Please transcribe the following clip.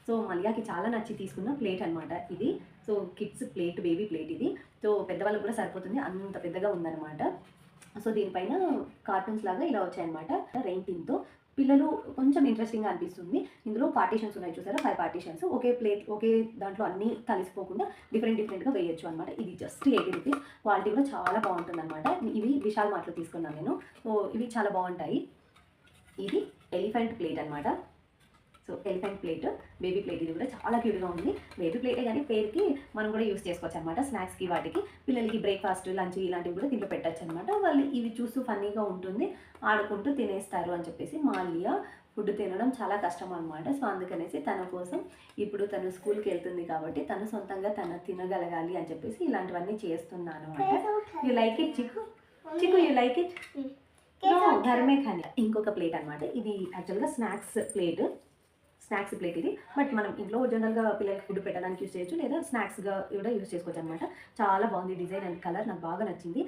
So మలియాకి చాలా నచ్చి తీసుకున్న ప్లేట్ అనమాట ఇది. So kids plate, baby plate ఇది. సో పెద్దవాళ్ళకి కూడా సరిపోతుంది, అంత పెద్దగా ఉందన్నమాట. సో దీనిపైన కార్టూన్స్ లాగా ఇలా వచ్చాయన్నమాట థీమ్తో. పిల్లలు కొంచెం ఇంట్రెస్టింగ్గా అనిపిస్తుంది. ఇందులో పార్టీషన్స్ ఉన్నాయి చూసారా, 5 పార్టీషన్స్. ఒకే ప్లేట్, ఒకే దాంట్లో అన్నీ కలిసిపోకుండా డిఫరెంట్గా వేయొచ్చు అనమాట. ఇది జస్ట్ 80 రూపీస్. క్వాలిటీ కూడా చాలా బాగుంటుంది అనమాట. ఇవి విశాల్ మార్ట్లో తీసుకున్నాను నేను. సో ఇవి చాలా బాగుంటాయి. ఇది ఎలిఫెంట్ ప్లేట్ అనమాట. So elephant plate, baby plate. ఇది కూడా చాలా క్యూట్గా ఉంది. బేబీ ప్లేటే కానీ పేరుకి మనం కూడా యూస్ చేసుకోవచ్చు అనమాట. స్నాక్స్కి, వాటికి పిల్లలకి బ్రేక్ఫాస్ట్, లంచ్ ఇలాంటివి కూడా దీంట్లో పెట్టచ్చు అనమాట. వాళ్ళు ఇవి చూస్తూ ఫన్నీగా ఉంటుంది, ఆడుకుంటూ తినేస్తారు అని చెప్పేసి. మాల్యా ఫుడ్ తినడం చాలా కష్టం అనమాట. సో అందుకనేసి తన కోసం ఇప్పుడు తను స్కూల్కి వెళ్తుంది కాబట్టి తను సొంతంగా తను తినగలగాలి అని చెప్పేసి ఇలాంటివన్నీ చేస్తున్నాను అనమాట. యూ లైక్ ఇట్ చిక్కు? చిక్కు యూ లైక్ ఇట్? ఘర్మే ఖానీ. ఇంకొక ప్లేట్ అనమాట. ఇది యాక్చువల్గా స్నాక్స్ ప్లేట్ ఇది. బట్ మనం ఇంట్లో జనరల్గా పిల్లలకి ఫుడ్ పెట్టడానికి యూస్ చేయొచ్చు, లేదా స్నాక్స్గా కూడా యూస్ చేసుకోవచ్చు అనమాట. చాలా బాగుంది డిజైన్ అండ్ కలర్, నాకు బాగా నచ్చింది.